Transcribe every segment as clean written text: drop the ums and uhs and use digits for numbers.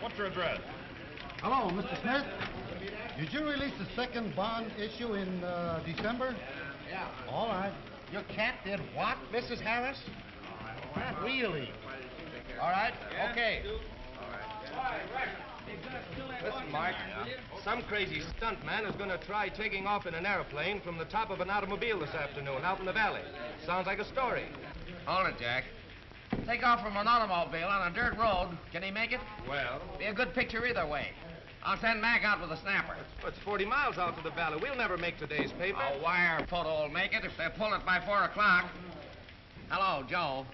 What's your address? Hello, Mr. Smith. Did you release the second bond issue in December? Yeah. All right. Your cat did what, Mrs. Harris? Not really. All right, okay. Listen, Mark, some crazy stuntman is going to try taking off in an airplane from the top of an automobile this afternoon out in the valley. Sounds like a story. Hold it, Jack. Take off from an automobile on a dirt road. Can he make it? Well, Be a good picture either way. I'll send Mac out with a snapper. it's 40 miles out to the valley. We'll never make today's paper. A wire photo will make it if they pull it by 4 o'clock. Hello, Joe.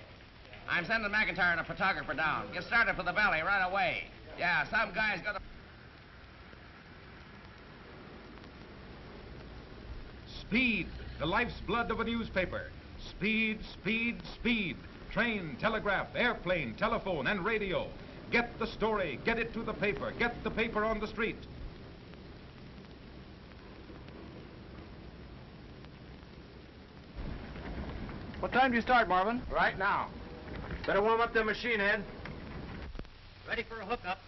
I'm sending McIntyre and a photographer down. Get started for the valley right away. Yeah, some guy's got a... Speed, the life's blood of a newspaper. Speed, speed, speed. Train, telegraph, airplane, telephone, and radio. Get the story, get it to the paper, get the paper on the street. What time do you start, Marvin? Right now. Better warm up the machine, Ed. Ready for a hookup.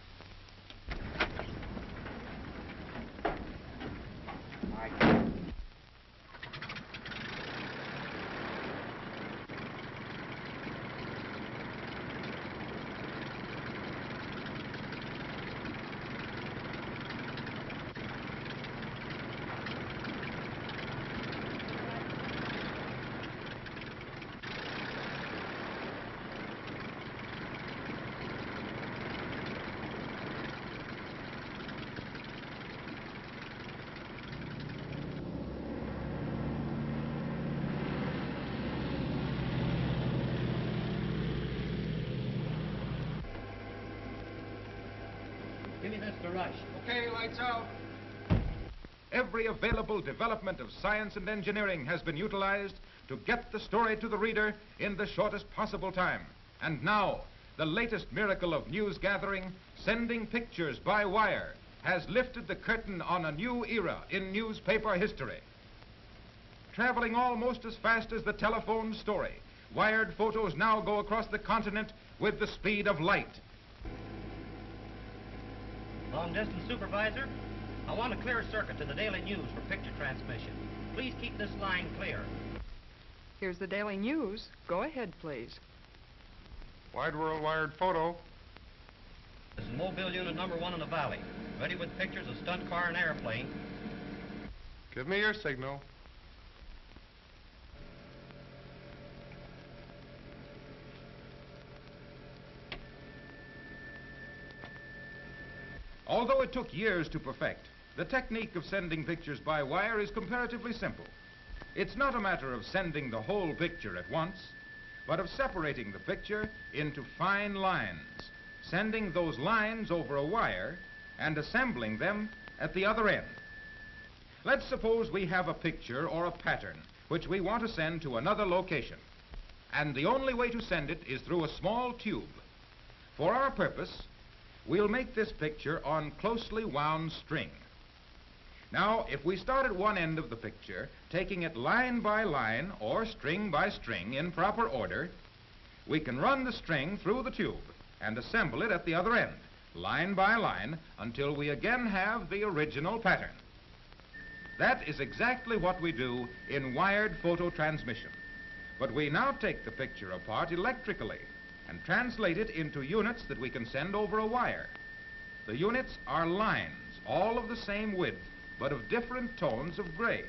Give me Mr. Rush. Okay, lights out. Every available development of science and engineering has been utilized to get the story to the reader in the shortest possible time. And now, the latest miracle of news gathering, sending pictures by wire, has lifted the curtain on a new era in newspaper history. Traveling almost as fast as the telephone story, wired photos now go across the continent with the speed of light. Long distance supervisor, I want a clear circuit to the Daily News for picture transmission. Please keep this line clear. Here's the Daily News. Go ahead, please. Wide World Wired Photo. This is Mobile Unit number 1 in the valley. Ready with pictures of stunt car and airplane. Give me your signal. Although it took years to perfect, the technique of sending pictures by wire is comparatively simple. It's not a matter of sending the whole picture at once, but of separating the picture into fine lines, sending those lines over a wire and assembling them at the other end. Let's suppose we have a picture or a pattern which we want to send to another location, and the only way to send it is through a small tube. For our purpose, we'll make this picture on closely wound string. Now, if we start at one end of the picture, taking it line by line or string by string in proper order, we can run the string through the tube and assemble it at the other end, line by line, until we again have the original pattern. That is exactly what we do in wired photo transmission. But we now take the picture apart electrically and translate it into units that we can send over a wire. The units are lines, all of the same width, but of different tones of gray.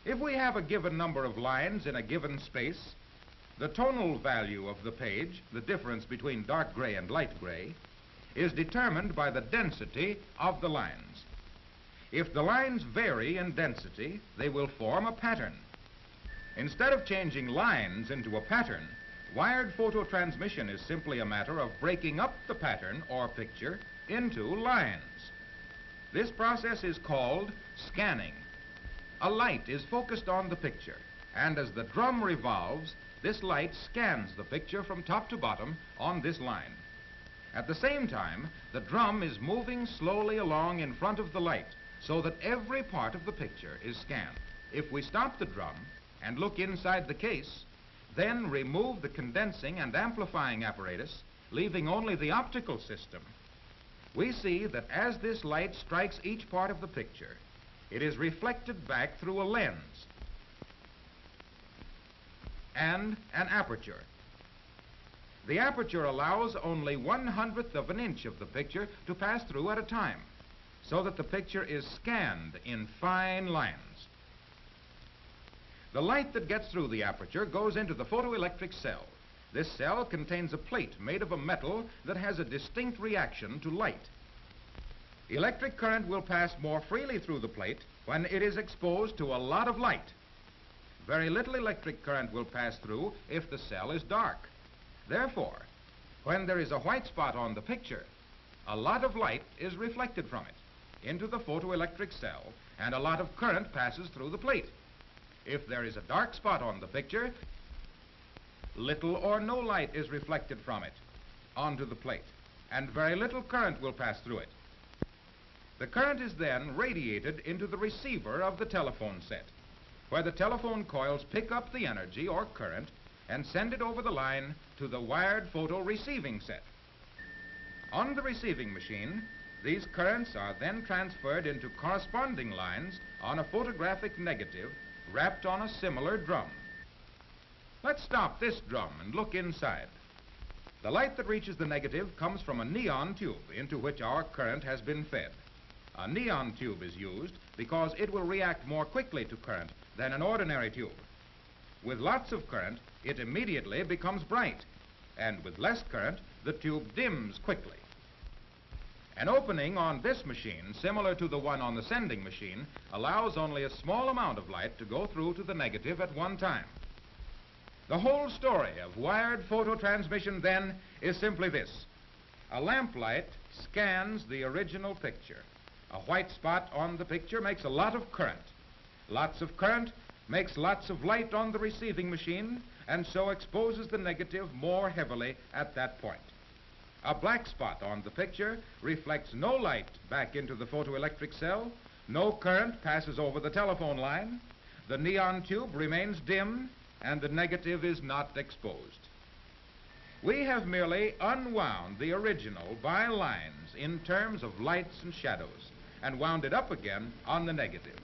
If we have a given number of lines in a given space, the tonal value of the page, the difference between dark gray and light gray, is determined by the density of the lines. If the lines vary in density, they will form a pattern. Instead of changing lines into a pattern, wired photo transmission is simply a matter of breaking up the pattern or picture into lines. This process is called scanning. A light is focused on the picture, and as the drum revolves, this light scans the picture from top to bottom on this line. At the same time, the drum is moving slowly along in front of the light, so that every part of the picture is scanned. If we stop the drum and look inside the case, then remove the condensing and amplifying apparatus, leaving only the optical system, we see that as this light strikes each part of the picture, it is reflected back through a lens and an aperture. The aperture allows only 1/100th of an inch of the picture to pass through at a time, so that the picture is scanned in fine lines. The light that gets through the aperture goes into the photoelectric cell. This cell contains a plate made of a metal that has a distinct reaction to light. Electric current will pass more freely through the plate when it is exposed to a lot of light. Very little electric current will pass through if the cell is dark. Therefore, when there is a white spot on the picture, a lot of light is reflected from it into the photoelectric cell, and a lot of current passes through the plate. If there is a dark spot on the picture, little or no light is reflected from it onto the plate, and very little current will pass through it. The current is then radiated into the receiver of the telephone set, where the telephone coils pick up the energy or current and send it over the line to the wired photo receiving set. On the receiving machine, these currents are then transferred into corresponding lines on a photographic negative wrapped on a similar drum. Let's stop this drum and look inside. The light that reaches the negative comes from a neon tube into which our current has been fed. A neon tube is used because it will react more quickly to current than an ordinary tube. With lots of current, it immediately becomes bright, and with less current, the tube dims quickly. An opening on this machine, similar to the one on the sending machine, allows only a small amount of light to go through to the negative at one time. The whole story of wired photo transmission, then, is simply this. A lamplight scans the original picture. A white spot on the picture makes a lot of current. Lots of current makes lots of light on the receiving machine, and so exposes the negative more heavily at that point. A black spot on the picture reflects no light back into the photoelectric cell, no current passes over the telephone line, the neon tube remains dim, and the negative is not exposed. We have merely unwound the original by lines in terms of lights and shadows, and wound it up again on the negative.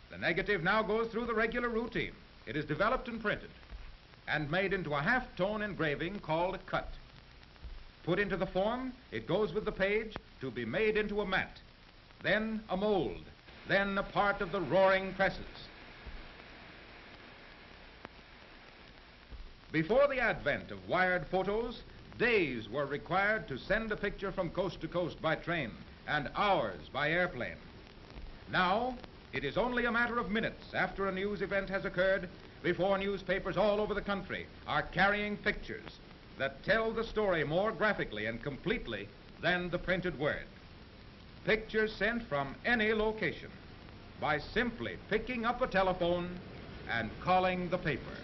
The negative now goes through the regular routine. It is developed and printed, and made into a half-tone engraving called a cut. Put into the form, it goes with the page to be made into a mat, then a mold, then a part of the roaring presses. Before the advent of wired photos, days were required to send a picture from coast to coast by train, and hours by airplane. Now, it is only a matter of minutes after a news event has occurred before newspapers all over the country are carrying pictures that tell the story more graphically and completely than the printed word. Pictures sent from any location by simply picking up a telephone and calling the paper.